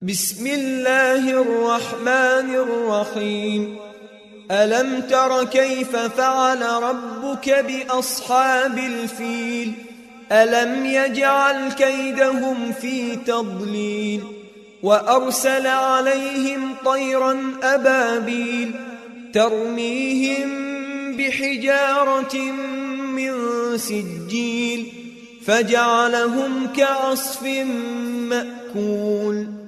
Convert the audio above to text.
بسم الله الرحمن الرحيم. ألم تر كيف فعل ربك بأصحاب الفيل؟ ألم يجعل كيدهم في تضليل وأرسل عليهم طيرا أبابيل ترميهم بحجارة من سجيل فجعلهم كعصف مأكول.